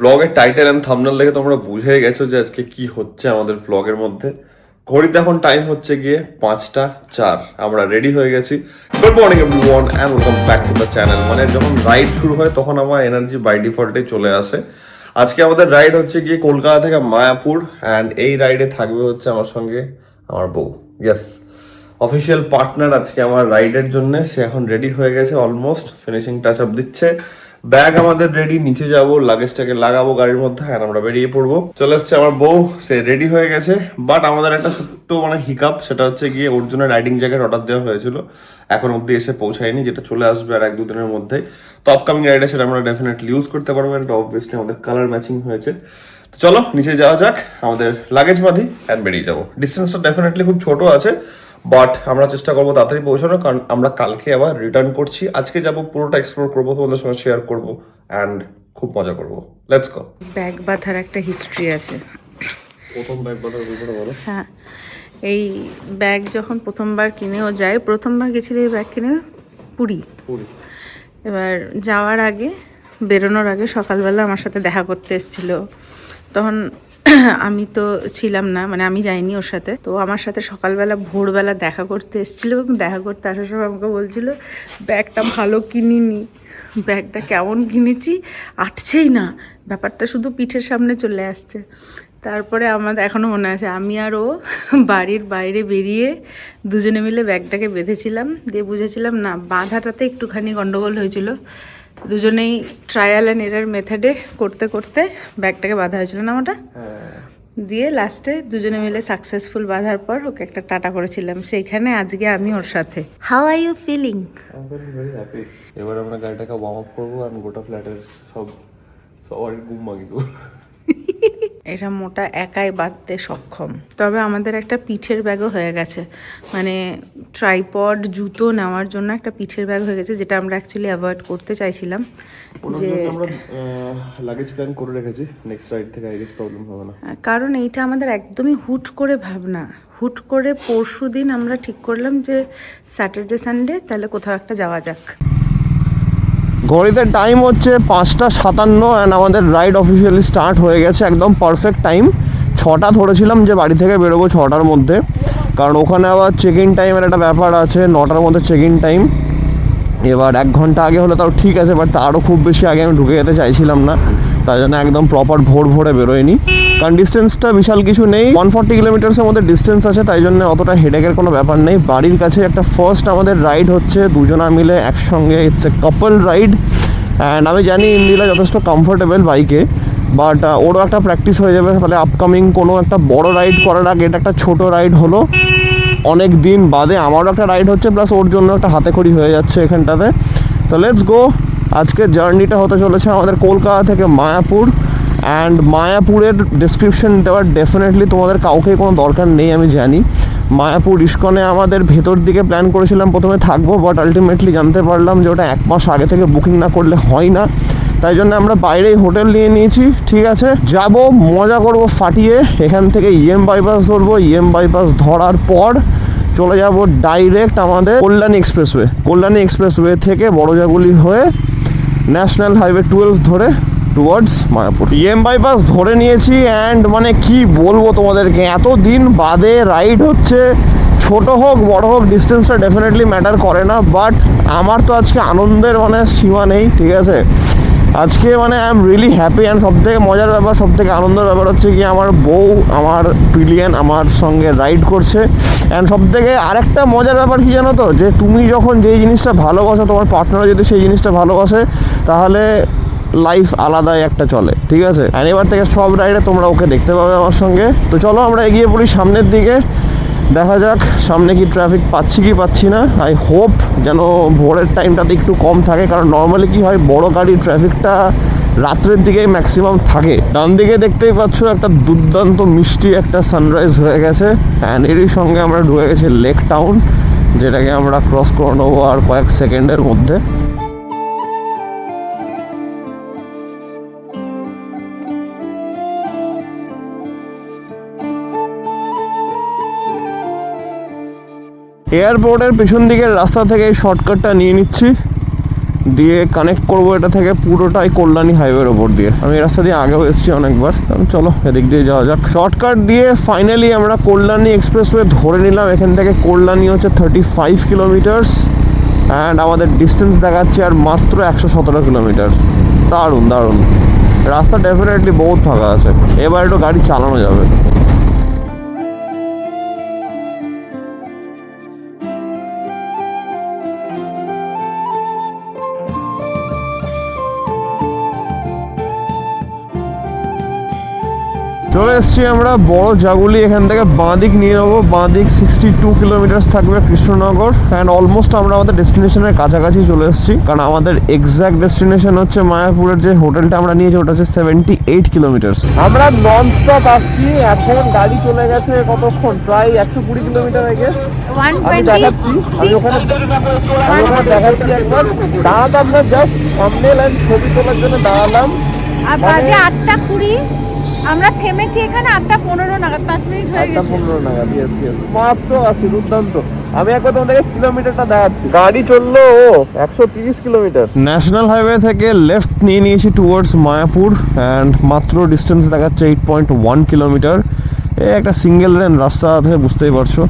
ব্লগের title and thumbnail দেখে তোমরা বুঝে গেছো যে আজকে কি হচ্ছে আমাদের ব্লগের মধ্যে। ঘড়িতে এখন টাইম হচ্ছে গিয়ে 5:04। আমরা রেডি হয়ে গেছি। Good morning everyone and welcome back to the channel. মানে যখন রাইড শুরু হয় তখন আমার এনার্জি বাই ডিফল্টে চলে আসে। আজকে আমাদের রাইড হচ্ছে গিয়ে কলকাতা থেকে মায়াপুর, অ্যান্ড এই রাইডে থাকবে হচ্ছে আমার সঙ্গে আমার বউ। ইয়েস, অফিসিয়াল পার্টনার আজকে আমার রাইডের জন্য। সে এখন রেডি হয়ে গেছে, অলমোস্ট ফিনিশিং টাচ আপ দিচ্ছে। ব্যাগ আমাদের রেডি, নিচে যাব, লাগেজটাকে লাগাবো গাড়ির মধ্যে, আর আমরা বেরিয়ে পড়বো। চলে এসছে আমার বউ, সে রেডি হয়ে গেছে। বাট আমাদের একটা ছোট্ট হিকাপ, সেটা হচ্ছে গিয়ে ওর জন্য রাইডিং জ্যাকেট অর্ডার দেওয়া হয়েছিল, এখন অব্দি এসে পৌঁছায়নি, যেটা চলে আসবে আর 1-2 দিনের মধ্যে। তো আপকামিং রাইডে সেটা আমরা ডেফিনেটলি ইউজ করতে পারবো। এটা অবভিয়াসলি আমাদের কালার ম্যাচিং হয়েছে। তো চলো নিচে যাওয়া যাক, আমাদের লাগেজ বাঁধি অ্যান্ড বেরিয়ে যাবো। ডিস্টেন্সটা ডেফিনেটলি খুব ছোট আছে, বাট আমরা চেষ্টা করবো তাড়াতাড়ি পৌঁছানো, কারণ আমরা কালকে আবার রিটার্ন করছি। আজকে যাবো, পুরোটা এক্সপ্লোর করবো, তোমাদের সঙ্গে শেয়ার করবো অ্যান্ড খুব মজা করবো। Let's go. ব্যাগ বাঁধার একটা হিস্ট্রি আছে। প্রথম ব্যাগ বাঁধার ব্যাপারে বলো। হ্যাঁ, এই ব্যাগ যখন প্রথমবার কিনেও যায়, প্রথমবার গেছিল এই ব্যাগ কিনে পুরী। এবার যাওয়ার আগে, বেরোনোর আগে সকালবেলা আমার সাথে দেখা করতে এসেছিল। তখন আমি তো ছিলাম না, মানে আমি যাইনি ওর সাথে। তো আমার সাথে সকালবেলা ভোরবেলা দেখা করতে এসেছিলো, এবং দেখা করতে আসার সময় আমাকে বলছিল ব্যাগটা ভালো কিনিনি, ব্যাগটা কেমন কিনেছি, আটছেই না, ব্যাপারটা শুধু পিঠের সামনে চলে আসছে। তারপরে আমার এখনও মনে আছে, আমি আর ও বাড়ির বাইরে বেরিয়ে দুজনে মিলে ব্যাগটাকে বেঁধেছিলাম, দিয়ে বুঝেছিলাম না, বাঁধাটাতে একটুখানি গন্ডগোল হয়েছিল। দুজনেই ট্রায়াল অ্যান্ড এরার মেথডে করতে করতে ব্যাগটাকে বাঁধা হয়েছিল না ওটা, দিয়ে লাস্টে দুজনে মিলে সাকসেসফুল বাঁধার পর ওকে একটা টাটা করেছিলাম। সেইখানে আজকে আমি ওর সাথে। How are you feeling? Very happy. এবার আমরা গাড়িটাকে ওয়ার্ম আপ করবো আর গোটা ফ্ল্যাটের সবার ঘুম ভাঙিয়ে দেবো। এটা মোটা একাই বাঁধতে সক্ষম। তবে আমাদের একটা পিঠের ব্যাগও হয়ে গেছে, মানে ট্রাইপড, জুতো নেওয়ার জন্য একটা পিঠের ব্যাগ হয়ে গেছে, যেটা আমরা অ্যাকচুয়ালি অ্যাভয়েড করতে চাইছিলাম। যে আমরা লাগেজ প্ল্যান করে রেখেছি, নেক্সট রাইড থেকে আই গেস প্রবলেম হবে না। কারণ এইটা আমাদের একদমই হুট করে ভাবনা। হুট করে পরশু দিন আমরা ঠিক করলাম যে স্যাটারডে সানডে তাহলে কোথাও একটা যাওয়া যাক। ঘড়িতে টাইম হচ্ছে 5:57 অ্যান্ড আমাদের রাইড অফিসিয়ালি স্টার্ট হয়ে গেছে। একদম পারফেক্ট টাইম। 6টা ধরেছিলাম যে বাড়ি থেকে বেরোবো 6টার মধ্যে, কারণ ওখানে আবার চেক ইন টাইমের একটা ব্যাপার আছে, 9টার মধ্যে চেক ইন টাইম। এবার 1 ঘন্টা আগে হলে তাও ঠিক আছে, বাট তারও খুব বেশি আগে আমি ঢুকে যেতে চাইছিলাম না, তাই জন্য একদম প্রপার ভোরে বেরোয়নি। কারণ ডিস্টেন্সটা বিশাল কিছু নেই, 140 কিলোমিটার্সের মধ্যে ডিস্টেন্স আছে, তাই জন্য অতটা হেডেকের কোনো ব্যাপার নেই। বাড়ির কাছে একটা ফার্স্ট আমাদের রাইড হচ্ছে দুজনা মিলে একসঙ্গে, it's a couple ride. And আমি জানি ইন্দিরা যথেষ্ট কমফোর্টেবল বাইকে, বাট ওরও একটা প্র্যাকটিস হয়ে যাবে। তাহলে আপকামিং কোনো একটা বড় রাইড করার আগে এটা একটা ছোটো রাইড হলো, অনেক দিন বাদে আমারও একটা রাইড হচ্ছে, প্লাস ওর জন্য একটা হাতেখড়ি হয়ে যাচ্ছে এখানটাতে। তো লেটস গো। আজকের জার্নিটা হতে চলেছে আমাদের কলকাতা থেকে মায়াপুর। অ্যান্ড মায়াপুরের ডিসক্রিপশন দেওয়ার ডেফিনেটলি তোমাদের কাউকে কোনো দরকার নেই, আমি জানি। মায়াপুর ইস্কনে আমাদের ভেতর দিকে প্ল্যান করেছিলাম প্রথমে থাকবো, বাট আলটিমেটলি জানতে পারলাম যে ওটা 1 মাস আগে থেকে বুকিং না করলে হয় না, তাই জন্য আমরা বাইরেই হোটেল নিয়ে নিয়েছি। ঠিক আছে, যাব, মজা করব ফাটিয়ে। এখান থেকে বাইপাস ধরবো, বাইপাস ধরার পর চলে যাব ডাইরেক্ট আমাদের কল্যাণী এক্সপ্রেসওয়ে থেকে বড়জাগুলি হয়ে ন্যাশনাল হাইওয়ে 12 ধরে টুয়ার্ডস মায়াপুর। বাইপাস ধরে নিয়েছি। অ্যান্ড মানে কি বলবো তোমাদেরকে, এত দিন বাদে রাইড হচ্ছে, ছোট হোক বড় হোক ডিস্টেন্সটা ডেফিনেটলি ম্যাটার করে না, বাট আমার তো আজকে আনন্দের সীমা নেই। ঠিক আছে, আজকে I am really happy. And সবথেকে মজার ব্যাপার, সবথেকে আনন্দের ব্যাপার হচ্ছে কি, আমার বউ, আমার প্রিলিয়ান আমার সঙ্গে রাইড করছে। অ্যান্ড সবথেকে আরেকটা মজার ব্যাপার কি জানো তো, যে তুমি যখন যেই জিনিসটা ভালোবাসো, তোমার পার্টনার যদি সেই জিনিসটা ভালোবাসে, তাহলে লাইফ আলাদাই একটা চলে। ঠিক আছে, অ্যান্ড এবার থেকে সব রাইডে তোমরা ওকে দেখতে পাবে আমার সঙ্গে। তো চলো আমরা এগিয়ে পড়ি সামনের দিকে, দেখা যাক সামনে কি ট্রাফিক পাচ্ছি কি পাচ্ছি না। আই হোপ যেন ভোরের টাইমটাতে একটু কম থাকে, কারণ নর্মালি কি হয়, বড় গাড়ির ট্রাফিকটা রাত্রের দিকেই ম্যাক্সিমাম থাকে। ডান দিকে দেখতেই পাচ্ছ একটা দুর্দান্ত মিষ্টি একটা সানরাইজ হয়ে গেছে, অ্যান্ড এরই সঙ্গে আমরা ঢুকে গেছি লেক টাউন, যেটাকে আমরা ক্রস করে নেবো আর কয়েক সেকেন্ডের মধ্যে। এয়ারপোর্টের পেছন দিকের রাস্তা থেকে এই শর্টকাটটা নিয়ে নিচ্ছি, দিয়ে কানেক্ট করবো এটা থেকে পুরোটাই কল্যাণী হাইওয়ের ওপর দিয়ে। আমি এই রাস্তা দিয়ে আগেও এসেছি অনেকবার, চলো এদিক দিয়ে যাওয়া যাক। শর্টকাট দিয়ে ফাইনালি আমরা কল্যাণী এক্সপ্রেসওয়ে ধরে নিলাম। এখান থেকে কল্যাণী হচ্ছে 35 কিলোমিটার্স অ্যান্ড আমাদের ডিস্টেন্স দেখাচ্ছে আর মাত্র 117 কিলোমিটার। দারুণ দারুণ, রাস্তা ডেফিনেটলি বহুত ফাঁকা আছে, এবার একটু গাড়ি চালানো যাবে। চলে এসছি আমরা বড় জাগুলি। এখান থেকে বাঁ দিক নিয়ে নেবো, বাঁ দিক 62 কিলোমিটার থাকবে কৃষ্ণনগর অ্যান্ড অলমোস্ট আমরা আমাদের ডেস্টিনেশনের কাছাকাছি চলে এসেছি, কারণ আমাদের এক্স্যাক্ট ডেস্টিনেশন হচ্ছে মায়াপুরের যে হোটেলটা আমরা নিয়েছি ওটা হচ্ছে 78 কিলোমিটার। আমরা নন স্টপ আসছি, এখন গাড়ি চলে গেছে কতক্ষণ, প্রায় 120 কিলোমিটার আই গেস। আমি দেখাচ্ছি, আমি ওখানে দেখাচ্ছি একবার। দাঁড়াতাম না, জাস্ট থাম্বনেল এন্ড ছবি তোলার জন্য দাঁড়ালাম। আর বাজে 8:20 আমরা থেমেছি এখানে 8:15 নাগাদ, 5 মিনিট হয়ে গেছে। 8:15 নাগাদ, ইয়েস ইয়েস, মাত্র আসছি, দুর্দান্ত। আমি একবার তোমাদেরকে কিলোমিটারটা দেখাচ্ছি। গাড়ি চললো 130 কিলোমিটার। ন্যাশনাল হাইওয়ে থেকে লেফট নিয়ে নিয়েছি টুয়ার্ডস মায়াপুর অ্যান্ড মাত্র ডিস্টেন্স দেখাচ্ছে 8.1 কিলোমিটার। এই একটা সিঙ্গেল লেন রাস্তা আছে, বুঝতেই পারছো,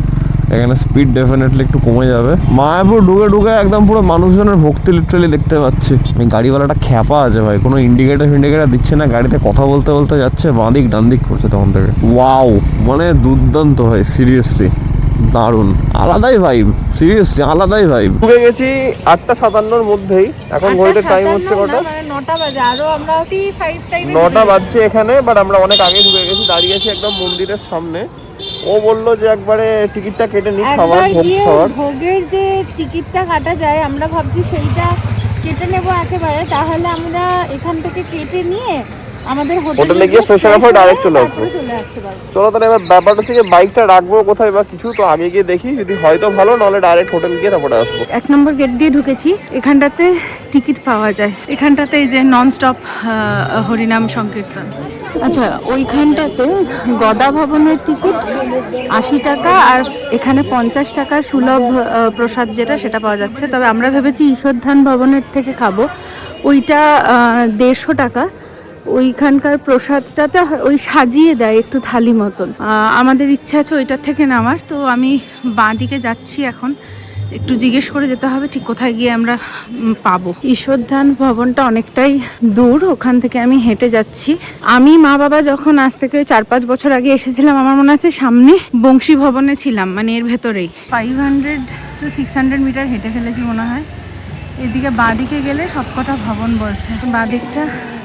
এখানে স্পিড ডেফিনেটলি একটু কমে যাবে। মায়াপুর ঢুকে ঢুকে একদম পুরো মানুষজনের ভক্তি লিটারালি দেখতে পাচ্ছি। এই গাড়িওয়ালাটা খ্যাপা আছে ভাই, কোনো ইন্ডিকেটার দিচ্ছে না, গাড়িতে কথা বলতে বলতে যাচ্ছে, বাঁ দিক ডান দিক করছে তখন থেকে। ওয়াও, মানে দুর্দান্ত ভাই, সিরিয়াসলি দারুণ, আলাদাই ভাইব, সিরিয়াসলি আলাদাই ভাইব। ঢুকে গেছি 8:57-র মধ্যেই, এখন ঘড়িতে টাইম হচ্ছে কটা, 9টা বাজে, আরো আমরা 5 টাইমে 9টা বাজছে এখানে, বাট আমরা অনেক আগে ঢুকে গেছি, দাঁড়িয়ে আছি একদম মন্দিরের সামনে। ও বললো যে একবারে টিকিটটা কেটে নিই, খাবার ভোগ খাওয়ার। ভোগের যে টিকিটটা কাটা যায়, আমরা ভাবছি সেইটা কেটে নেব একেবারে, তাহলে আমরা এখান থেকে কেটে নিয়ে আমাদের হোটেলে গিয়ে ফ্রেশ আপ হয়ে ডাইরেক্ট চলে আসবো। চলো তাহলে এবার ব্যাপারটা হচ্ছে বাইকটা রাখবো কোথায় বা কিছু, তো আগে গিয়ে দেখি, যদি হয়তো ভালো, নাহলে ডাইরেক্ট হোটেল গিয়ে তারপরে আসবো। 1 নম্বর গেট দিয়ে ঢুকেছি, এখানটাতে টিকিট পাওয়া যায়, এখানটাতে এই যে নন স্টপ হরিনাম সংকীর্তন। আচ্ছা, ওইখানটাতে গদা ভবনের টিকিট 80 টাকা আর এখানে 50 টাকার সুলভ প্রসাদ যেটা, সেটা পাওয়া যাচ্ছে। তবে আমরা ভেবেছি ঈশ্বরধান ভবনের থেকে খাবো, ওইটা 150 টাকা। ওইখানকার প্রসাদটাতে ওই সাজিয়ে দেয় একটু থালি মতন, আমাদের ইচ্ছা আছে ওইটার থেকে নামার। তো আমি বাঁ দিকে যাচ্ছি এখন, একটু জিজ্ঞেস করে যেতে হবে ঠিক কোথায় গিয়ে আমরা পাবো। ঈশ্বরধান ভবনটা অনেকটাই দূর, ওখান থেকে আমি হেঁটে যাচ্ছি। আমি মা বাবা যখন আজ থেকে 4-5 বছর আগে এসেছিলাম, আমার মনে আছে সামনে বংশী ভবনে ছিলাম, মানে এর ভেতরেই। 500 to 600 মিটার হেঁটে ফেলেছি মনে হয়। এদিকে বাঁ দিকে গেলে সবকটা ভবন বলছে, বাঁ দিকটা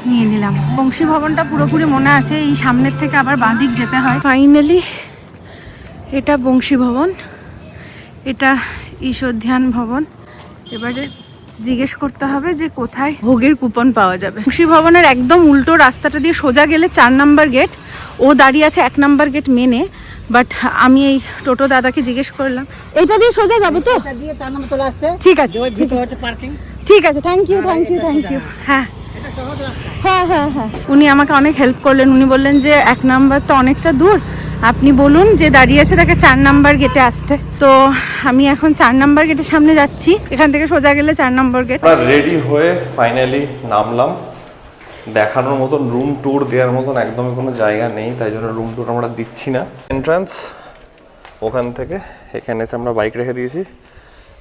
নিয়ে নিলাম। বংশী ভবনটা পুরোপুরি মনে আছে, এই সামনের থেকে আবার বাঁ দিক যেতে হয়। ফাইনালি এটা বংশী ভবন, এটা ঈশ্বরধান ভবন। এবারে জিজ্ঞেস করতে হবে যে কোথায় ভোগের কুপন পাওয়া যাবে। বংশী ভবনের একদম উল্টো রাস্তাটা দিয়ে সোজা গেলে 4 নম্বর গেট, ও দাঁড়িয়ে আছে 1 নম্বর গেট মেনে। বাট আমি এই টোটো দাদাকে জিজ্ঞেস করলাম, এটা দিয়ে সোজা যাবো তো? ঠিক আছে, ঠিক আছে, thank you thank you thank you. হ্যাঁ হ্যাঁ হ্যাঁ হ্যাঁ, উনি আমাকে অনেক হেল্প করলেন। উনি বললেন যে 1 নাম্বার তো অনেকটা দূর, আপনি বলুন যে দাঁড়িয়ে আছে তাকে 4 নাম্বার গেটে আসতে। তো আমি এখন 4 নাম্বার গেটের সামনে যাচ্ছি, এখান থেকে সোজা গেলে 4 নাম্বার গেট। রেডি হয়ে ফাইনালি নামলাম। দেখানোর মতন, রুম ট্যুর দেওয়ার মতন একদমই কোনো জায়গা নেই, তাই জন্য রুম ট্যুর আমরা দিচ্ছি না। এন্ট্রান্স ওখান থেকে, এখানে এসে আমরা বাইক রেখে দিয়েছি।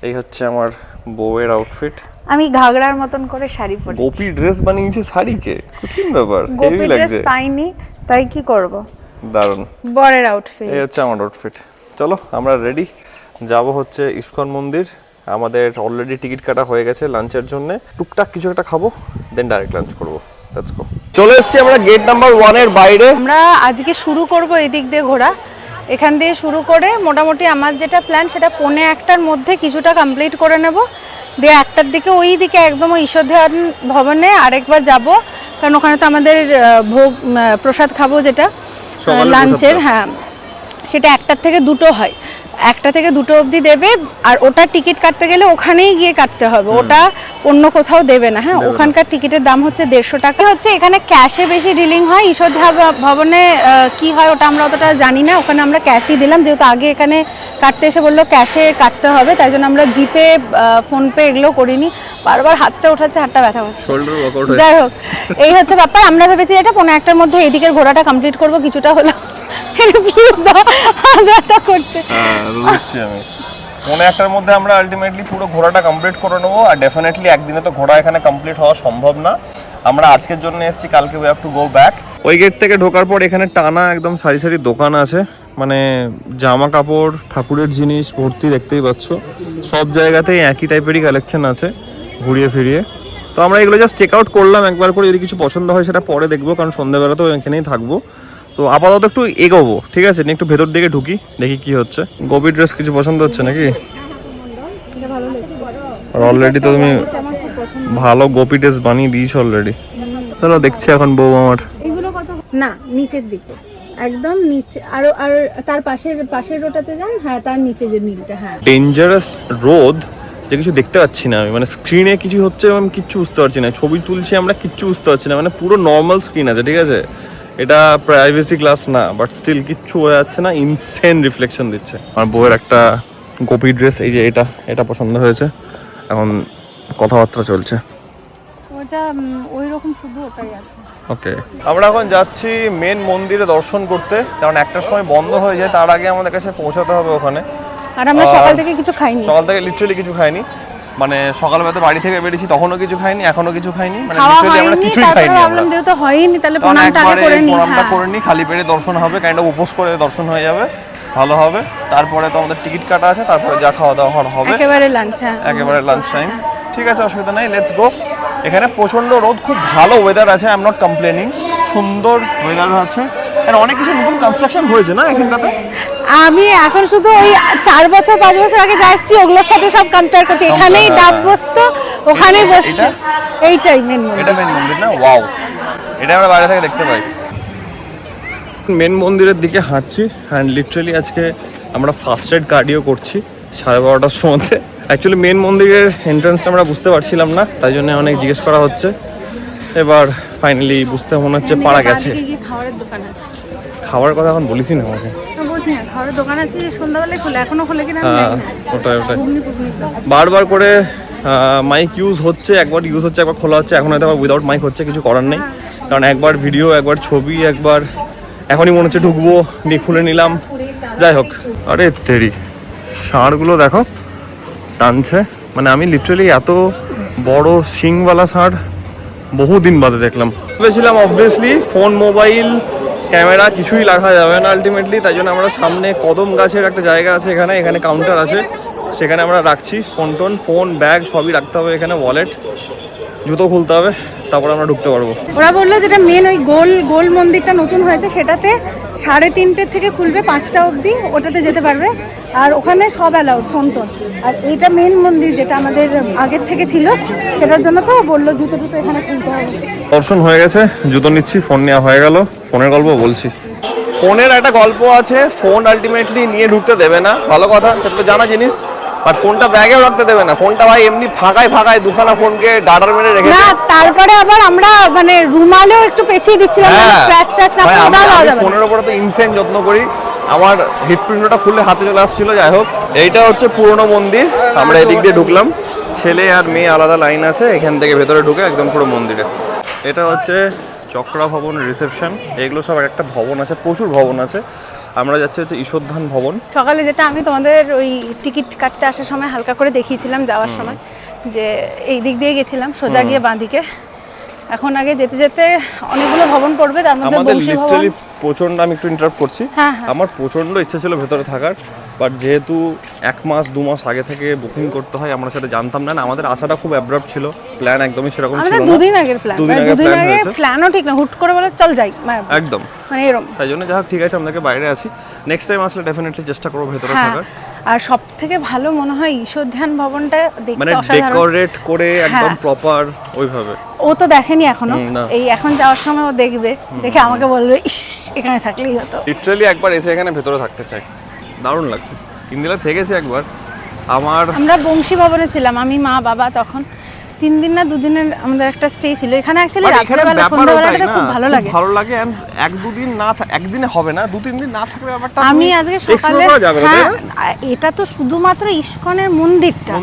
এই হচ্ছে আমার বউয়ের আউটফিট, আমি ঘাগড়ার মতন করে শাড়ি পরেছি। গোপী ড্রেস বানিয়েছে শাড়িকে, কঠিন ব্যাপার, গোপী হেভি ড্রেস লাগছে। পাইনি, তাই কি করব, দারুণ বরের আউটফিট। এই হচ্ছে আমার আউটফিট। চলো আমরা রেডি, যাব হচ্ছে ইস্কন মন্দির। আমাদের অলরেডি টিকিট কাটা হয়ে গেছে লাঞ্চের জন্য, টুকটাক কিছু একটা খাবো, দেন ডাইরেক্ট লাঞ্চ করবো। Let's go. চলে এসেছি আমরা গেট নাম্বার 1 এর বাইরে। আমরা আজকে শুরু করব এই দিক দিয়ে ঘোরা, এখান দিয়ে শুরু করে মোটামুটি আমার যেটা প্ল্যান সেটা 1:45-র মধ্যে কিছুটা কমপ্লিট করে নেব, দিয়ে 1টার দিকে ওই দিকে একদম ওই ঈশ্বরধান ভবনে আরেকবার যাব, কারণ ওখানে তো আমাদের ভোগ প্রসাদ খাবো যেটা লাঞ্চের। হ্যাঁ, সেটা 1টার থেকে 2টো হয়, 1টা থেকে 2টো অবধি দেবে, আর ওটা টিকিট কাটতে গেলে ওখানেই গিয়ে কাটতে হবে, ওটা অন্য কোথাও দেবে না। হ্যাঁ, ওখানকার টিকিটের দাম হচ্ছে 150 টাকা। হচ্ছে এখানে ক্যাশে বেশি ডিলিং হয়, ঈশ্বরদীয়া ভবনে কি হয় ওটা আমরা অতটা জানি না, ওখানে আমরা ক্যাশই দিলাম, যেহেতু আগে এখানে কাটতে এসে বললো ক্যাশে কাটতে হবে, তাই জন্য আমরা জিপে ফোনপে এগুলো করিনি। বারবার হাতটা ওঠাচ্ছে, হাতটা ব্যথা করছে। যাই হোক, এই হচ্ছে ব্যাপার। আমরা ভেবেছি এটা 1:15টার মধ্যে এইদিকের ঘোরাটা কমপ্লিট করবো, কিছুটা হলো ব্যথা করছে। আমি 1:15টার মধ্যে আমরা আলটিমেটলি পুরো ঘোরাটা কমপ্লিট করে নেবো। আর ডেফিনেটলি একদিনে তো ঘোরা এখানে কমপ্লিট হওয়া সম্ভব না। আমরা আজকের জন্য এসেছি, কালকে we have to go back. ওই গেট থেকে ঢোকার পর এখানে টানা একদম সারি সারি দোকান আছে, মানে জামা কাপড়, ঠাকুরের জিনিস ভর্তি, দেখতেই পাচ্ছ। সব জায়গাতেই একই টাইপেরই কালেকশন আছে ঘুরিয়ে ফিরিয়ে। তো আমরা এগুলো জাস্ট চেক আউট করলাম একবার করে, যদি কিছু পছন্দ হয় সেটা পরে দেখবো, কারণ সন্ধ্যাবেলা তো এখানেই থাকবো। তো আপাতত একটু এগোবো, ঠিক আছে? একটু ভেতর দিকে ঢুকি, দেখি কি হচ্ছে। গোপি ড্রেস কিছু পছন্দ হচ্ছে নাকি? অলরেডি তো তুমি ভালো গোপি ড্রেস বানিয়ে দিয়েছ অলরেডি। চলো দেখছি এখন বউ আমার। এগুলো কত? না, নিচের দিকে একদম নিচে, আর তার পাশের রোটাতে যান। হ্যাঁ, তার নিচে যে নীলটা। হ্যাঁ, ডেঞ্জারাস রোদ, যে কিছু দেখতে পাচ্ছি না আমি, মানে স্ক্রিনে কিছু হচ্ছে আমি কিচ্ছু বুঝতে পারছি না। ছবি তুলছি আমরা, কিচ্ছু বুঝতে পারছি না, মানে পুরো নর্মাল স্ক্রিন আছে, ঠিক আছে? এটা প্রাইভেসি গ্লাস না, বাট স্টিল কিচ্ছু হয়ে যাচ্ছে না, ইনসেন রিফ্লেকশন দিচ্ছে। আমার বউয়ের একটা গোপি ড্রেস, এই যে এটা পছন্দ হয়েছে, এখন কথাবার্তা চলছে। ওটা ওই রকম শুধু ওটাই আছে। ওকে, আমরা এখন যাচ্ছি মেন মন্দিরে দর্শন করতে, কারণ 1টার সময় বন্ধ হয়ে যায়, তার আগে আমাদের কাছে পৌঁছাতে হবে ওখানে। আর আমরা সকাল থেকে কিছু খাইনি, সকাল থেকে লিটারালি কিছু খাইনি, মানে সকালবেলা বাড়ি থেকে বেরিয়েছি তখনও কিছু খাইনি, এখনো কিছু খাইনি, মানে লিটারালি আমরা কিছুই খাইনি। আমরা যেহেতু হয়নি, তাহলে প্রণামটা করে নিই, খালি পেটে দর্শন হবে, কাইন্ড অফ উপোস করে দর্শন হয়ে যাবে, ভালো হবে। তারপরে তো আমাদের টিকিট কাটা আছে, তারপরে যা খাওয়া দাওয়া হবে একেবারে লাঞ্চ। একেবারে লাঞ্চ টাইম, ঠিক আছে, অসুবিধা নাই, লেটস গো। এখানে প্রচন্ড রোদ, খুব ভালো ওয়েদার আছে, আই এম নট কমপ্লেনিং, সুন্দর ওয়েদার আছে। আর অনেক কিছু নতুন কনস্ট্রাকশন হয়েছে না এখানটাতে। আমি এখন শুধু ওই 4 বছর 5 বছর আগে যা এসেছি ওগুলোর সাথে সব কম্পেয়ার করছি। এখানেই ডাব বসতো, ওখানেই বসছে, এইটাই মেন মন্দির। এটা মেন মন্দির না? ওয়াও, এটা আমরা বাইরে থেকে দেখতে পাই। মেন মন্দিরের দিকে হাঁটছি, অ্যান্ড লিটারালি আজকে আমরা ফার্স্ট এড কার্ডিও করছি 12:30টার সময়। অ্যাকচুয়ালি মেন মন্দিরের এন্ট্রান্সটা আমরা বুঝতে পারছিলাম না, তাই জন্য অনেক জিজ্ঞেস করা হচ্ছে। এবার ফাইনালি বুঝতে মনে হচ্ছে পারা গেছে। খাবারের দোকান আছে, খাওয়ার কথা এখন বলিস না আমাকে। বলছি না, খাবারের দোকান আছে, সন্ধ্যাবেলায় খোলে, এখনো খোলে কিনা। ওটাই বারবার করে মাইক ইউজ হচ্ছে, একবার ইউজ হচ্ছে, একবার খোলা হচ্ছে, এখন হয়তো আবার উইদাউট মাইক হচ্ছে, কিছু করার নেই, কারণ একবার ভিডিও, একবার ছবি, একবার এখনই মনে হচ্ছে ঢুকবো, নিয়ে খুলে নিলাম। যাই হোক, আরে তেরি ষাঁড়গুলো দেখো টানছে, মানে আমি লিটারালি এত বড় শিংওয়ালা ষাঁড় বহুদিন বাদে দেখলাম। ভেবেছিলাম অবভিয়াসলি ফোন, মোবাইল, ক্যামেরা কিছুই রাখা যাবে না আলটিমেটলি, তাই জন্য আমরা সামনে কদম গাছের একটা জায়গা আছে, এখানে কাউন্টার আছে, সেখানে আমরা রাখছি ফোন, ব্যাগ সবই রাখতে হবে এখানে, ওয়ালেট, জুতো খুলতে হবে, তারপর আমরা ঢুকতে পারবো। ওরা বললো যেটা মেন ওই গোল মন্দিরটা নতুন হয়েছে, সেটাতে 3:30 থেকে খুলবে 5টা অবধি, ওটাতে যেতে পারবে, আর ওখানে সব অ্যালাউড, ফোন। আর এইটা মেন মন্দির যেটা আমাদের আগের থেকে ছিল, সেটার জন্য তো বললো জুতো এখানে খুলতে হবে। দর্শন হয়ে গেছে, জুতো নিচ্ছি, ফোন নেওয়া হয়ে গেল। ফোনের গল্প বলছি, ফোনের একটা গল্প আছে, ফোন আলটিমেটলি নিয়ে ঢুকতে দেবে না, ভালো কথা, সেটা তো জানা জিনিস, বাট ফোনটা ব্যাগেও রাখতে দেবে না। ফোনটা ভাই এমনি ফাঁকায় দুখানা ফোনকে ডাটার মেরে রেখে না, তারপরে আবার আমরা মানে রুমালেও একটু পেঁচিয়ে দিচ্ছিলাম, স্ক্র্যাচ না পড়ে। ফোনের উপরে তো ইনসেন যত্ন করি, আমার হৃৎপিণ্ডটা খুলে হাতে চলে আসছিল। যাই হোক, এইটা হচ্ছে পুরনো মন্দির, আমরা এদিক দিয়ে ঢুকলাম, ছেলে আর মেয়ে আলাদা লাইন আছে, এখান থেকে ভেতরে ঢুকে একদম পুরো মন্দিরে। এটা হচ্ছে চক্রা ভবন, রিসেপশন, এগুলো সব একটা ভবন আছে, প্রচুর ভবন আছে। আমরা যাচ্ছি হচ্ছে ঈশ্বরধান ভবন। সকালে যেটা আমি তোমাদের ওই টিকিট কাটতে আসার সময় হালকা করে দেখিয়েছিলাম যাওয়ার সময়, যে এই দিক দিয়ে গেছিলাম সোজা গিয়ে বাঁদিকে। এখন আগে যেতে যেতে অনেকগুলো ভবন পড়বে, তার মধ্যে আমাদের বংশী ভবন। লিটারালি প্রচন্ড, আমি একটু ইন্টারাপ্ট করছি, হ্যাঁ। আমার প্রচন্ড ইচ্ছা ছিল ভেতরে থাকার, বাট যেহেতু 1 মাস 2 মাস আগে থেকে বুকিং করতে হয়, আমরা সেটা জানতাম না। আমাদের আশাটা খুব অ্যাব্রাপ্ট ছিল, প্ল্যান একদমই সেরকম ছিল না। 2 দিন আগের প্ল্যান, 2 দিন আগে প্ল্যান হয়েছে, প্ল্যানও ঠিক না, হুট করে বলে চল যাই একদম, মানে এরকম। তাই জন্য যাই হোক, ঠিক আছে, আমাদেরকে বাইরে আছি, নেক্সট টাইম আসলে ডেফিনেটলি চেষ্টা করবো ভেতরে থাকার। আর সব থেকে ভালো মনে হয় ঈশ্বরধান ভবনটা মানে দেখতে অসাধারণ, ডেকোরেট করে একদম প্রপার ওইভাবে। ও তো দেখেনি এখনো, এই এখন যাওয়ার সময় ও দেখবে, দেখে আমাকে বলবে ইস এখানে থাকলেই হতো। লিটারালি একবার এসে এখানে ভেতরে থাকতে চাই, দারুণ লাগছে। ইন্দিরা থেকেছে একবার। আমরা বংশী ভবনে ছিলাম, আমি মা বাবা, তখন 3 দিন না 2 দিনের আমাদের একটা স্টে ছিল এখানে। অ্যাকচুয়ালি রাত্রেবেলা সন্ধ্যাবেলাটা খুব ভালো লাগে। ভালো লাগে, এন্ড 1-2 দিন না একদিনে হবে না, 2-3 দিন না থাকলে ব্যাপারটা আমি আজকে সকালে, হ্যাঁ এটা তো শুধুমাত্র ইস্কনের মন্দিরটা,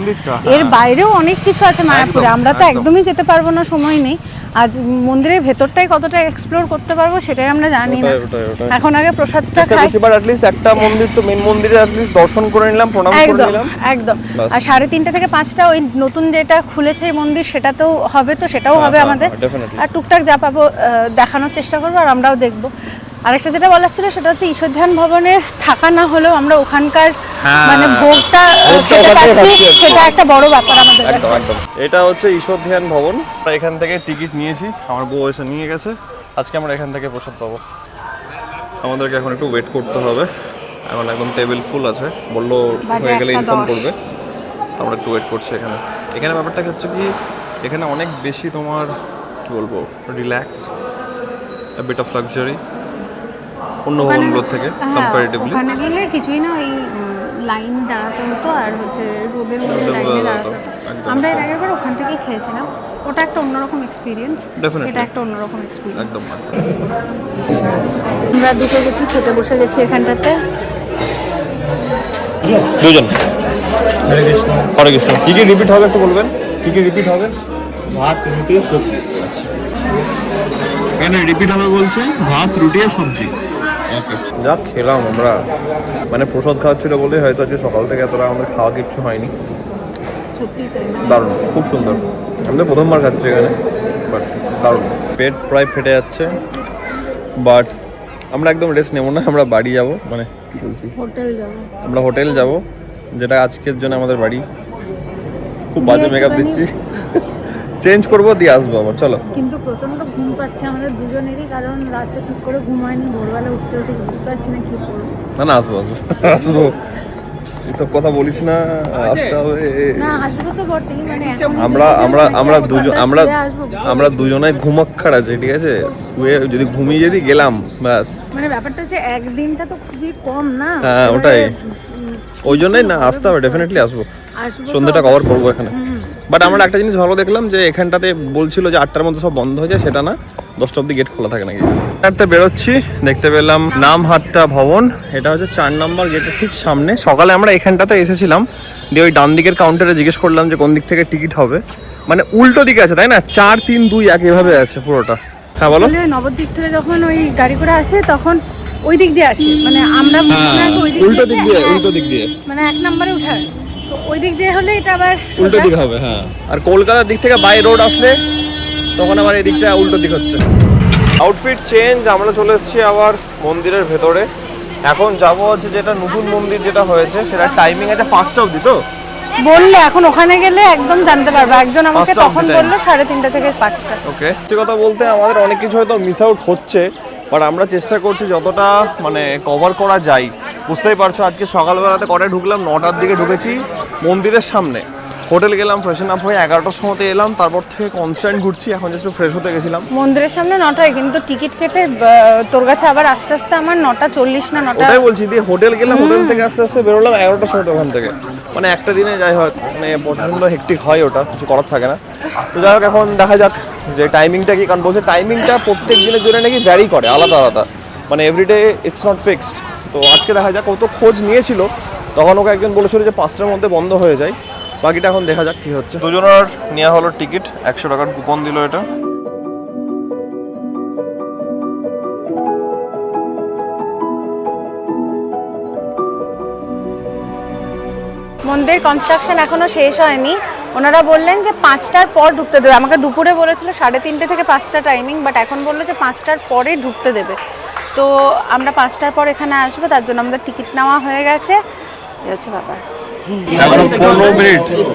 এর বাইরেও অনেক কিছু আছে মায়াপুরে, আমরা তো একদমই যেতে পারবো না, সময় নেই। আজ মন্দিরের ভেতরটাই কতটা এক্সপ্লোর করতে পারবো সেটাই আমরা জানি না। এখন আগে প্রসাদটা খাই, এবার অ্যাট লিস্ট একটা মন্দির তো মেইন মন্দিরে অ্যাট লিস্ট দর্শন করে নিলাম, প্রণাম করে নিলাম একদম। আর 3:30 থেকে 5টা ওই নতুন যেটা খুলেছে মন্দির সেটাতেও হবে, তো সেটাও হবে আমাদের। আর টুকটাক যা পাবো দেখানোর চেষ্টা করবো, আর আমরাও দেখবো। আরেকটা যেটা বলার ছিল সেটা হচ্ছে ঈশ্বর ধ্যান ভবনে থাকা না হলেও আমরা ওখানকার মানে ভোগটা খেতে পাচ্ছি, সেটা একটা বড় ব্যাপার আমাদের কাছে। একদম। এটা হচ্ছে ঈশ্বর ধ্যান ভবন, আমরা এখান থেকে টিকিট নিয়েছি, আমার বউ এসে নিয়ে গেছে। আজকে আমরা এখান থেকে প্রসাদ পাবো। আমাদেরকে এখন একটু ওয়েট করতে হবে, এখন একদম টেবিল ফুল আছে, বললো হয়ে গেলে ইনফর্ম করবে। আমরা একটু ওয়েট করছি এখানে। এখানে ব্যাপারটা হচ্ছে কি, এখানে অনেক বেশি তোমার কি বলবো relax, a bit of luxury অন্য ভবনগুলোর থেকে কম্পারেটিভলি। ওখানে গেলে কিছুই না, ওই লাইন দাঁড়াতে হতো আর হচ্ছে রোদের মধ্যে লাইনে দাঁড়াতে হতো। আমরা এর আগের বার ওখান থেকেই খেয়েছিলাম, ওটা একটা অন্যরকম এক্সপিরিয়েন্স, এটা একটা অন্যরকম এক্সপিরিয়েন্স। একদম। আমরা দুটো গেছি, খেতে বসে গেছি এখানটাতে। দুজন। হরে কৃষ্ণ। কি কি রিপিট হবে একটু বলবেন? কি কি রিপিট হবে? ভাত, রুটি, সবজি। এখানে রিপিট হবে বলছে ভাত, রুটি আর সবজি। ওকে, যা খেলাম আমরা, মানে প্রসাদ খাওয়াচ্ছিল বলে হয়তো আজকে সকাল থেকে এতটা আমাদের খাওয়া কিচ্ছু হয়নি। সত্যি তাই, দারুণ, খুব সুন্দর। আমি তো প্রথমবার খাচ্ছি এখানে, বাট দারুণ। পেট প্রায় ফেটে যাচ্ছে, বাট আমরা একদম রেস্ট নেবো না, আমরা বাড়ি যাব, মানে কি বলছি, হোটেল যাব। আমরা হোটেল যাব, যেটা আজকের জন্য আমাদের বাড়ি। খুব বাজে মেকআপ দিচ্ছি, চেঞ্জ করবো দিয়ে আসবো আবার। চলো। কিন্তু প্রচন্ড ঘুম পাচ্ছে আমাদের দুজনেরই, কারণ রাতে ঠিক করে ঘুম হয়নি, ভোরবেলা উঠতে হচ্ছে, বুঝতে পারছি না কি করবো। না আসবো আসবো, এসব কথা বলিস না, আসতে হবে। না আসবো তো বটেই, মানে আমরা দুজনাই ঘুমক্ষার আছে, ঠিক আছে, শুয়ে যদি ঘুমিয়ে যদি গেলাম ব্যাস। মানে ব্যাপারটা হচ্ছে একদিনটা তো খুবই কম না। হ্যাঁ ওটাই, ওই জন্যই না আসতে হবে, ডেফিনেটলি আসবো, সন্ধ্যাটা কভার করবো এখানে। বাট আমরা একটা জিনিস ভালো দেখলাম যে এখানটাতে বলছিল যে 8টার মধ্যে সব বন্ধ হয়ে যায়, সেটা না, 10টা অব্দি গেট খোলা থাকে নাকি। হাঁটতে বেরোচ্ছি, দেখতে পেলাম নামহাট্টা ভবন, এটা হচ্ছে 4 নম্বর গেটের ঠিক সামনে। সকালে আমরা এখানটাতে এসেছিলাম, দিয়ে ওই ডান দিকের কাউন্টারে জিজ্ঞেস করলাম যে কোন দিক থেকে টিকিট হবে, মানে উল্টো দিকে আছে তাই না, 4, 3, 2, 1 এভাবে আছে পুরোটা। হ্যাঁ বলো। নবদ্বীপ থেকে যখন ওই গাড়ি করে আসে তখন ওই দিক দিয়ে আসি, মানে আমরা উল্টো দিক দিয়ে মানে 1 নম্বরে উঠায়, তো ওই দিক দিয়ে হলে এটা আবার উল্টো দিক হবে। হ্যাঁ, আর কলকাতার দিক থেকে বাই রোড আসলে তখন আবার এই দিকটা উল্টো দিক হচ্ছে। আউটফিট চেঞ্জ, আমরা চলে এসেছি আবার মন্দিরের ভেতরে। এখন যাবো হচ্ছে যেটা নতুন মন্দির যেটা হয়েছে, সেটা টাইমিং আছে 5টা অবধি। তো বললে এখন ওখানে গেলে একদম জানতে পারবে, একজন আমাকে তখন বললো 3:30 থেকে 5টা। ওকে, সত্যি কথা বলতে আমাদের অনেক কিছু হয়তো মিস আউট হচ্ছে, বাট আমরা চেষ্টা করছি যতটা মানে কভার করা যায়। বুঝতেই পারছো আজকে সকালবেলাতে কটায় ঢুকলাম, 9টার দিকে ঢুকেছি মন্দিরের সামনে, হোটেল গেলাম, ফ্রেশন আপ হয়ে 11টার সময়তে এলাম, তারপর থেকে কনস্ট্যান্ট ঘুরছি। এখন জাস্ট ফ্রেশ হতে গেছিলাম মন্দিরের সামনে 9টায়, কিন্তু টিকিট কেটে তোর কাছে আবার আস্তে আস্তে আমার 9:40 না 9টা, ওটাই বলছি। দিয়ে হোটেল গেলাম, হোটেল থেকে আস্তে আস্তে বেরোলাম 11টার সময় ওখান থেকে। মানে একটা দিনে যাই হোক, মানে প্রচণ্ড হেক্টিক হয়, ওটা কিছু করার থাকে না। তো যাই হোক, এখন দেখা যাক যে টাইমিংটা কি, কারণ বলছে টাইমিংটা প্রত্যেক দিনের জন্য নাকি ভ্যারি করে, আলাদা আলাদা, মানে এভরিডে ইটস নট ফিক্সড। তো আজকে দেখা যাক, ও তো খোঁজ নিয়েছিল, তখন ওকে একজন বলেছিল যে 5টার মধ্যে বন্ধ হয়ে যায়, বাকিটা এখন দেখা যাক কি হচ্ছে। দুজনের নেওয়া হলো টিকিট, 100 টাকার কুপন দিল এটা। মন্দির কনস্ট্রাকশন এখনো শেষ হয়নি, ওনারা বললেন যে 5টার পর ঢুকতে দেবে। আমাকে দুপুরে বলেছিল 3:30 থেকে 5টা টাইমিং, বাট এখন বললো যে 5টার পরে ঢুকতে দেবে। তো আমরা 5টার পর এখানে আসবো, তার জন্য আমাদের টিকিট নেওয়া হয়ে গেছে, এই হচ্ছে ব্যাপার।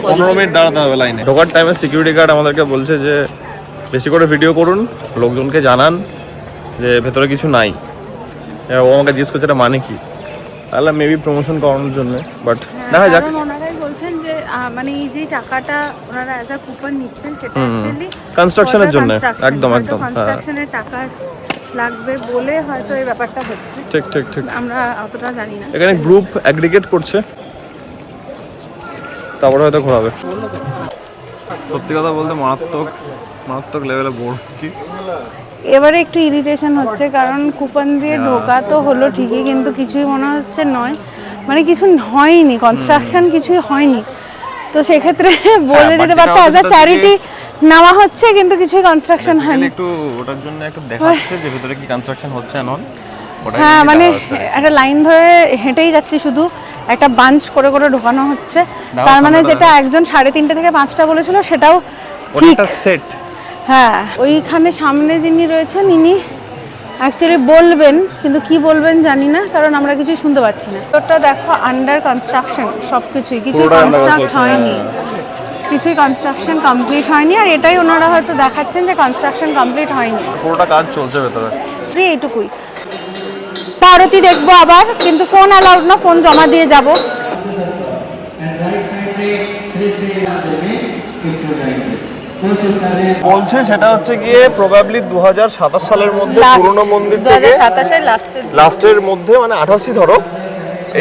15 মিনিট দাঁড়াতে হবে লাইনে। ঢোকার টাইমে সিকিউরিটি গার্ড আমাদেরকে বলছে যে বেশি করে ভিডিও করুন, লোকজনকে জানান যে ভেতরে কিছু নাই। ও আমাকে জিজ্ঞেস করছে এটা মানে কি, তাহলে মেবি প্রমোশন করানোর জন্য, বাট দেখা যাক। ওনারাই বলছেন যে মানে এই যে টাকাটা ওনারা অ্যাজ আ কুপন নিচ্ছেন, সেটা অ্যাকচুয়ালি কনস্ট্রাকশনের জন্য। একদম কনস্ট্রাকশনের টাকা লাগবে বলে হয়তো এই ব্যাপারটা হচ্ছে। ঠিক আমরা অতটা জানি না। এখানে গ্রুপ অ্যাগ্রিগেট করছে, তারপরে হয়তো ঘোরাবে। সত্যি কথা বলতে মারাত্মক লেভেলে বোর হচ্ছি। এবারে একটু ইরিটেশন হচ্ছে, কারণ কুপন দিয়ে ঢোকা তো হলো ঠিকই, কিন্তু কিছুই মনে হচ্ছে নয়, মানে কিছু হয়নি, কনস্ট্রাকশন কিছুই হয়নি। তো সেক্ষেত্রে বলে দিতে পারতো অ্যাজ আ চ্যারিটি নেওয়া হচ্ছে, কিন্তু কিছুই কনস্ট্রাকশন হয়নি। একটু ওটার জন্য একটু দেখাচ্ছে যে ভিতরে কি কনস্ট্রাকশন হচ্ছে নন। হ্যাঁ, মানে একটা লাইন ধরে হেঁটেই যাচ্ছি, শুধু একটা বাঞ্চ করে করে ঢোকানো হচ্ছে। তার মানে যেটা একজন 3:30 থেকে 5টা বলেছিল সেটাও ঠিক সেট। হ্যাঁ, ওইখানে সামনে যিনি রয়েছেন ইনি অ্যাকচুয়ালি বলবেন, কিন্তু কি বলবেন জানি না, কারণ আমরা কিছুই শুনতে পাচ্ছি না। তোরটা দেখো আন্ডার কনস্ট্রাকশন, সব কিছুই কনস্ট্রাক্ট হয়নি, কিছুই কনস্ট্রাকশন কমপ্লিট হয়নি। আর এটাই ওনারা হয়তো দেখাচ্ছেন যে কনস্ট্রাকশন কমপ্লিট হয়নি, পুরোটা কাজ চলছে ভেতরে। এইটুকুই। পারতি দেখবো আবার, কিন্তু ফোন অ্যালাউড না, ফোন জমা দিয়ে যাব। বলছে সেটা হচ্ছে গিয়ে প্রবাবলি 2027 সালের মধ্যে পুরনো মন্দির থেকে 2027 লাস্টের মধ্যে, মানে 88 ধরো,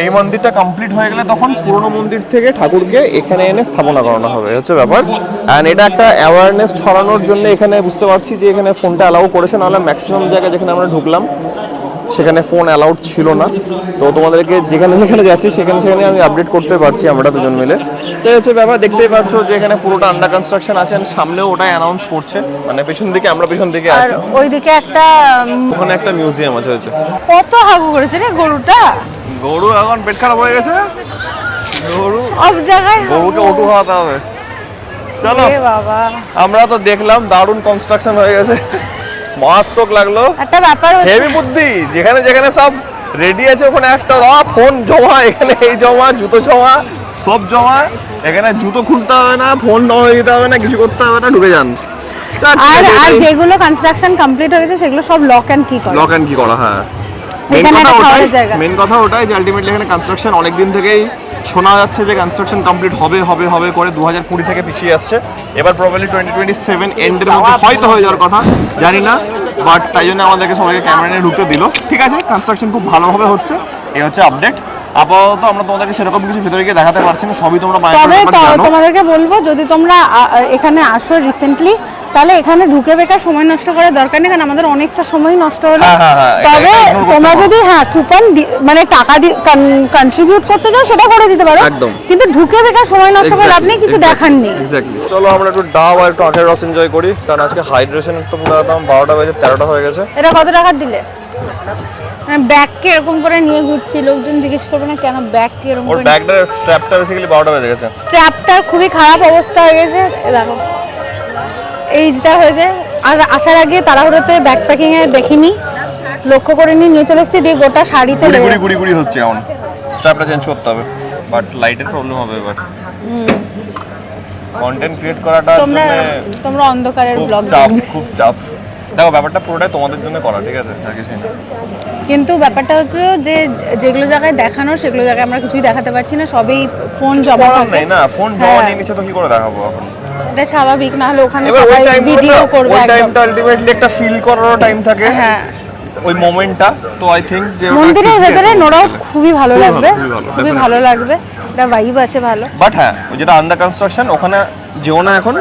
এই মন্দিরটা কমপ্লিট হয়ে গেলে তখন পুরনো মন্দির থেকে ঠাকুরকে এখানে এনে স্থাপনা করানো হবে, হচ্ছে ব্যাপার। অ্যান্ড এটা একটা অ্যাওয়ারনেস ছড়ানোর জন্য এখানে বুঝতে পারছি যে এখানে ফোনটা অ্যালাউ করেছে, নাহলে ম্যাক্সিমাম জায়গায় যেখানে আমরা ঢুকলাম সেখানে ফোন অ্যালাউড ছিল না। তো তোমাদেরকে যেখানে যেখানে যাচ্ছি সেখানে আমি আপডেট করতে পারছি আমরা দুজন মিলে। তো হচ্ছে ব্যাপার, দেখতেই পাচ্ছ যে এখানে পুরোটা আন্ডার কনস্ট্রাকশন আছে, সামনেও ওটাই অ্যানাউন্স করছে, মানে পেছন দিকে আমরা পেছন দিকে আছি। ওইদিকে একটা ওখানে একটা মিউজিয়াম আছে হচ্ছে। কত হাগু করেছে রে গরুটা, গরু এখন পেট খারাপ হয়ে গেছে, গরু সব জায়গায় গরুকে ওটু খাওয়াতে হবে। চলো বাবা, আমরা তো দেখলাম দারুণ কনস্ট্রাকশন হয়ে গেছে, মারাত্মক লাগলো। একটা ব্যাপার হেভি বুদ্ধি, যেখানে যেখানে সব রেডি আছে ওখানে একটা ফোন জমা, এখানে এই জমা, জুতো জমা, সব জমা। এখানে জুতো খুলতে হবে না, ফোন জমা দিতে হবে না, কিছু করতে হবে না, ঢুকে যান। আর যেগুলো কনস্ট্রাকশন কমপ্লিট হয়ে গেছে সেগুলো সব লক এন্ড কি করা, হ্যাঁ। মেন কথা ওটাই যে আলটিমেটলি এখানে কনস্ট্রাকশন অনেক দিন থেকেই শোনা যাচ্ছে যে কনস্ট্রাকশন কমপ্লিট হবে করে 2020 থেকে পিছিয়ে আসছে। এবার প্রবাবলি 2027 এন্ডের মধ্যে হয়তো হয়ে যাওয়ার কথা, জানি না, বাট তাই জন্য আমাদেরকে সবাইকে ক্যামেরা নিয়ে ঢুকতে দিল। ঠিক আছে, কনস্ট্রাকশন খুব ভালোভাবে হচ্ছে, এই হচ্ছে আপডেট। আপাতত আমরা তোমাদেরকে সেরকম কিছু ভিতরে গিয়ে দেখাতে পারছি না, সবই তোমরা তোমাদেরকে বলবো, যদি তোমরা এখানে আসো রিসেন্টলি, তাহলে এখানে ঢুকে বেকার সময় নষ্ট করার দরকার নেই, কারণ আমাদের অনেকটা সময় নষ্ট হলো। তবে তোমরা যদি কুপন মানে টাকা দিয়ে কন্ট্রিবিউট করতে চাও সেটা করে দিতে পারো, কিন্তু ঢুকে বেকার সময় নষ্ট করে আপনি কিছু দেখার নেই। চলো আমরা একটু ডাব আর একটু আখের রস এনজয় করি, কারণ আজকে হাইড্রেশন তো পুরো একদম 12টা বেজে 13টা হয়ে গেছে। এটা কত টাকা দিলে? ব্যাগকে এরকম করে নিয়ে ঘুরছি, লোকজন জিজ্ঞেস করবে না কেন ব্যাগকে এরকম করে? ওর ব্যাগটার স্ট্র্যাপটা বেসিক্যালি 12টা বেজে গেছে, স্ট্র্যাপটা খুবই খারাপ অবস্থা হয়ে গেছে। দেখো এই যেটা হয়েছে, আর আসার আগে তাড়াহুড়োতে ব্যাগ প্যাকিং এ দেখিনি, লক্ষ্য করে নিয়ে চলে এসেছি, দিয়ে গোটা শাড়িতে গুড়ি হচ্ছে। এখন স্ট্র্যাপটা চেঞ্জ করতে হবে, বাট লাইটের প্রবলেম হবে এবার। কন্টেন্ট ক্রিয়েট করাটা তোমরা অন্ধকারের ব্লগ, খুব চাপ। দেখো ব্যাপারটা পুরোটাই তোমাদের জন্য করা, ঠিক আছে, আর কিছু না। কিন্তু ব্যাপারটা হচ্ছে যে যেগুলো জায়গায় দেখানো সেগুলো জায়গায় আমরা কিছুই দেখাতে পারছি না, সবই ফোন জমা নেই না, ফোন জমা নিয়ে নিচ্ছে তো কি করে দেখাবো এখন? এটা স্বাভাবিক, না হলে ওখানে সবাই ভিডিও করবে, ওই টাইমটা আলটিমেটলি একটা ফিল করার টাইম থাকে, হ্যাঁ, ওই মোমেন্টটা। তো আই থিংক যে মন্দিরের ভেতরে নোরাও খুবই ভালো লাগবে, খুবই ভালো লাগবে, এটা ভাইব আছে ভালো। বাট হ্যাঁ, ওই যেটা আন্ডার কনস্ট্রাকশন ওখানে যেও না এখন,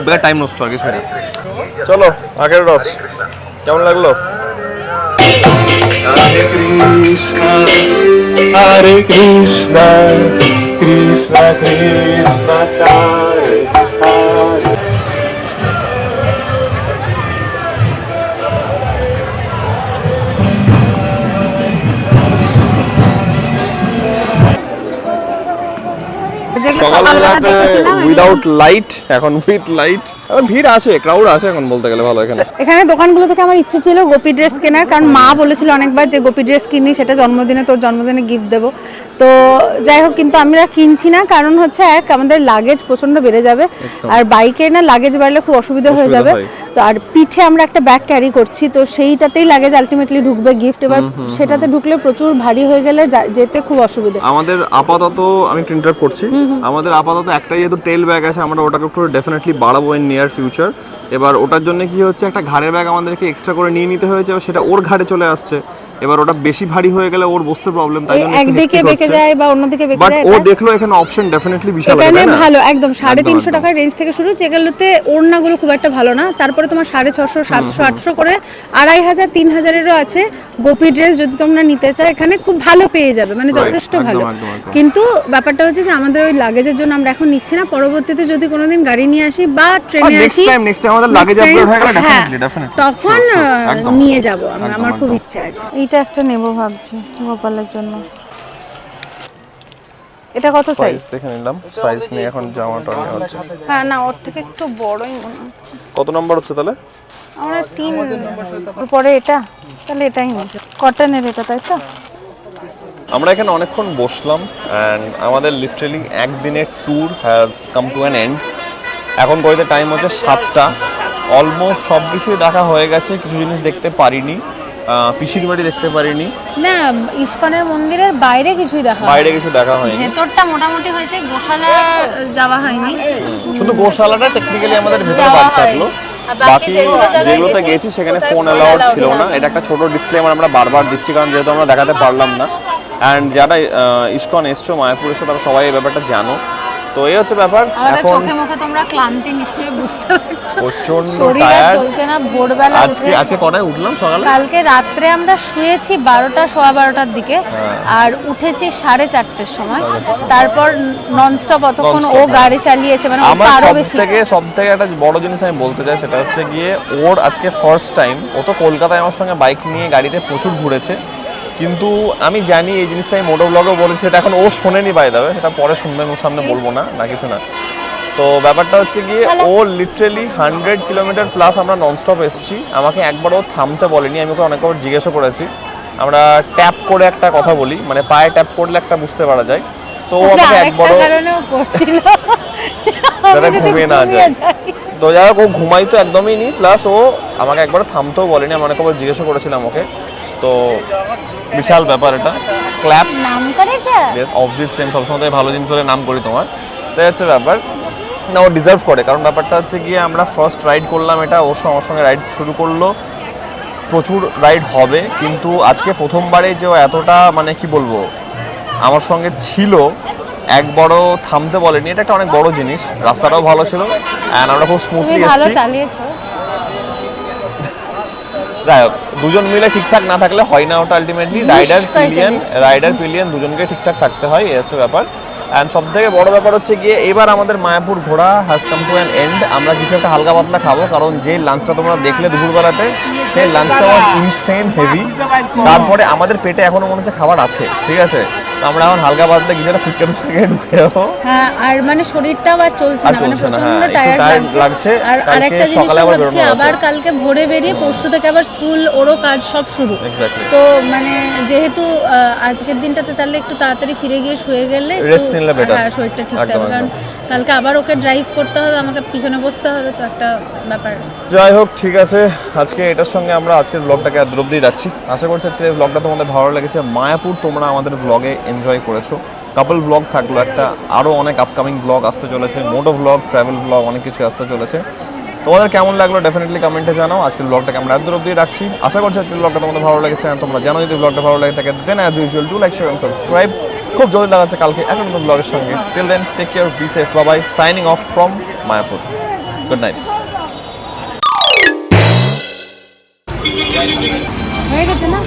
বেকার টাইম নষ্ট আর কিছু না। চলো আগের রস কেমন লাগলো? Hare Krishna, Krishna Krishna Hare Hare. সকালবেলাতে উইদাউট লাইট, এখন উইথ লাইট। এখন ভিড় আছে, ক্রাউড আছে এখন বলতে গেলে ভালো। এখানে দোকানগুলো থেকে আমার ইচ্ছে ছিল গোপী ড্রেস কেনার, কারণ মা বলেছিল অনেকবার যে গোপী ড্রেস কিনি, সেটা জন্মদিনে, তোর জন্মদিনে গিফট দেবো। তো যাই হোক, কিন্তু আমরা কিনছি না, কারণ হচ্ছে এক আমাদের লাগেজ প্রচন্ড বেড়ে যাবে, আর বাইকে না লাগেজ বাড়লে খুব অসুবিধা হয়ে যাবে। তো আর পিঠে আমরা একটা ব্যাগ ক্যারি করছি, তো সেইটাতেই লাগেজ আলটিমেটলি ঢুকবে গিফট, এবার সেটাতে ঢুকলে প্রচুর ভারী হয়ে গেলে যেতে খুব অসুবিধা। আমাদের আপাতত, আমি একটু ইন্টারাপ্ট করছি, আমাদের আপাতত একটাই যেহেতু টেল ব্যাগ আছে, আমরা ওটাকে একটু ডেফিনেটলি বাড়াবো ইন নিয়ার ফিউচার। এবার ওটার জন্য কি হচ্ছে, একটা ঘাড়ের ব্যাগ আমাদেরকে এক্সট্রা করে নিয়ে নিতে হয়েছে, সেটা ওর ঘাড়ে চলে আসছে। এবার ওটা বেশি ভারী হয়ে গেলে ওর বসতে প্রবলেম, তাই জন্য একদিকে বেঁকে যায় বা অন্যদিকে বেঁকে বাট যায়। ও দেখলো এখানে অপশন ডেফিনেটলি বিশাল আছে, এখানে তাই না? ভালো একদম 350 একদম। টাকার রেঞ্জ থেকে শুরু, যেগুলোতে ওড়নাগুলো খুব একটা ভালো না, তারপরে তোমার 650, 700, 800 করে 2500, 3000-এরও আছে। গোপী ড্রেস যদি তোমরা নিতে চাও এখানে খুব ভালো পেয়ে যাবে, মানে যথেষ্ট একদম, ভালো। একদম, একদম। কিন্তু ব্যাপারটা হচ্ছে যে আমাদের ওই লাগেজের জন্য আমরা এখন নিচ্ছি না, পরবর্তীতে যদি কোনোদিন গাড়ি নিয়ে আসি বা ট্রেনে নেক্সট আসি, টাইম আমাদের লাগেজ next time, আপলোড হয়ে গেলে হ্যাঁ, ডেফিনেটলি তখন একদম। নিয়ে যাব আমরা, একদম, আমার খুব একদম। ইচ্ছা আছে। এইটা একটা নেব ভাবছি গোপালের জন্য। এটা কত সাইজ? সাইজ দেখে নিলাম, সাইজ নিয়ে এখন জামাটা নেওয়া হচ্ছে। হ্যাঁ না, ওর থেকে একটু বড়ই মনে হচ্ছে। কত নাম্বার হচ্ছে তাহলে? আমরা 3 পরে এটা, তাহলে এটাই নিই। কটনের এটা, তাই তো? আমরা এখানে অনেকক্ষণ বসলাম অ্যান্ড আমাদের লিটারালি একদিনের tour has come to an end. এখন গড়িতে টাইম হচ্ছে 7টা, অলমোস্ট সব কিছুই দেখা হয়ে গেছে। কিছু জিনিস দেখতে পারিনি, পিসির বাড়ি দেখতে পারিনি, না ইসকনের মন্দিরের বাইরে কিছুই দেখা বাইরে কিছু দেখা হয়নি। ভেতরটা মোটামুটি হয়েছে, গোশালা যাওয়া হয়নি। শুধু গোশালাটা টেকনিক্যালি আমাদের ভেতরে যাওয়া বাদ হয়নি। থাকলো। আর বাকি বাকি যেগুলো জায়গায় যেগুলোতে গেছি, গেছি সেখানে কোথায় ফোন phone অ্যালাউড allowed ছিল না। না। এটা একটা ছোট ডিসক্লেমার আমরা বারবার দিচ্ছি, কারণ যেহেতু আমরা দেখাতে পারলাম না। অ্যান্ড যারা ইসকন এসছো, মায়াপুর এসছো, তারা সবাই এই ব্যাপারটা জানো। তো এই হচ্ছে ব্যাপার। আমাদের এখন চোখে মুখে তোমরা ক্লান্তি নিশ্চয়ই বুঝতে পারছো, প্রচন্ড শরীর আর টায়ার্ড। চলছে না। ভোরবেলা আজকে কটায় উঠলাম সকালে? কালকে রাত্রে আমরা শুয়েছি 12টা, 12:15টার দিকে, আর উঠেছি 4:30-এর সময়। তারপর ননস্টপ অতক্ষণ ও গাড়ি চালিয়েছে, মানে ও আমার আরো সব বেশি। থেকে একটা বড় জিনিস আমি বলতে চাই, সেটা হচ্ছে গিয়ে ওর আজকে ফার্স্ট টাইম। ও তো কলকাতায় আমার সঙ্গে বাইক নিয়ে গাড়িতে প্রচুর ঘুরেছে, কিন্তু আমি জানি এই জিনিসটা আমি মোটো ব্লগও বলেছি, সেটা এখন ও শোনেনি, বাই দেবে সেটা পরে শুনবেন, ওর সামনে বলবো না, না কিছু না। তো ব্যাপারটা হচ্ছে গিয়ে ও লিটারেলি 100 কিলোমিটার প্লাস আমরা ননস্টপ এসেছি। আমাকে একবারও থামতে বলেনি, আমি ওকে অনেকবার জিজ্ঞাসা করেছি। আমরা ট্যাপ করে একটা কথা বলি, মানে পায়ে ট্যাপ করলে একটা বুঝতে পারা যায়। তো ও আমাকে একবারও কারণেও করছিল যারা ঘুমিয়ে না যায়। তো যাই হোক, ও ঘুমাই তো একদমই নি, প্লাস ও আমাকে একবার থামতেও বলেনি। আমি অনেকবার জিজ্ঞাসা করেছিলাম ওকে। তো বিশাল ব্যাপার এটা। ক্ল্যাপ নাম করেছে। অবভিয়াসলি আমি সবসময় তাই ভালো জিনিস হলে নাম করি তোমার। তাই হচ্ছে ব্যাপার, না ও ডিজার্ভ করে। কারণ ব্যাপারটা হচ্ছে গিয়ে আমরা ফার্স্ট রাইড করলাম, এটা ওর আমার সঙ্গে রাইড শুরু করলো। প্রচুর রাইড হবে, কিন্তু আজকে প্রথমবারে যে ও এতটা, মানে কি বলবো, আমার সঙ্গে ছিল, একবারও থামতে বলেনি। এটা একটা অনেক বড় জিনিস। রাস্তাটাও ভালো ছিল অ্যান্ড আমরা খুব স্মুথলি তুমি ভালো এসেছি। চালিয়েছো। যাই হোক, দুজন মিলে ঠিকঠাক না থাকলে হয় না ওটা আলটিমেটলি। রাইডার পিলিয়ন দুজনকে ঠিকঠাক থাকতে হয়, এই হচ্ছে ব্যাপার। অ্যান্ড সব থেকে বড় ব্যাপার হচ্ছে গিয়ে এবার আমাদের মায়াপুর ঘোরা has come to an end. আমরা কিছু একটা হালকা পাতলা খাবো, কারণ যে লাঞ্চটা তোমরা দেখলে দুপুরবেলাতে, সেই লাঞ্চটা ওয়াজ ইনসেন হেভি। তারপরে আমাদের পেটে এখনো মনে হচ্ছে খাবার আছে, ঠিক আছে। তো আমরা এখন হালকা পাতলা কিছু একটা ফুচকা ঢুকে যাবো। হ্যাঁ, আর মানে শরীরটাও আর চলছে আর না, মানে চলছে না, প্রচন্ড হ্যাঁ, একটু টায়ার্ড tired লাগছে। আর কালকে আরেকটা জিনিস সকালে আবার ভাবছি, বেরোনো আছে। আবার কালকে ভোরে বেরিয়ে পরশু থেকে আবার স্কুল, ওরও কাজ সব শুরু। Exactly. তো মানে যেহেতু আজকের দিনটাতে তাহলে একটু তাড়াতাড়ি ফিরে গিয়ে শুয়ে গেলে Rest নিলে better. হ্যাঁ, শরীরটা ঠিক একদম, থাকবে। কারণ একদম। কালকে আবার ওকে ড্রাইভ করতে হবে, আমাকে পিছনে বসতে হবে, তো একটা ব্যাপার। যাই হোক, ঠিক আছে, আজকে এটার সঙ্গে আমরা আজকের ব্লগটাকে এত অবধি রাখছি। আশা করছি আজকের এই ব্লগটা তোমাদের ভালো লেগেছে। মায়াপুর তোমরা আমাদের ব্লগে এনজয় করেছো। কাপল ব্লগ থাকলো একটা, আরও অনেক আপকামিং ব্লগ আসতে চলেছে, মোটো ব্লগ, ট্রাভেল ব্লগ, অনেক কিছু আসতে চলেছে। তোমাদের কেমন লাগলো ডেফিনেটলি কমেন্টে জানাও। আজকের ব্লগটাকে আমরা এত অবধি রাখছি। আশা করছি আজকের ব্লগটা তোমাদের ভালো লেগেছে। তোমরা জানো যদি ব্লগটা ভালো লাগে থাকে, then as usual do like, share and subscribe. খুব জলদি লাগাচ্ছে কালকে একটা নতুন ব্লগের সঙ্গে। Till then, take care, be safe, bye bye, signing off from Mayapur. Good night. হয়ে গেছে না?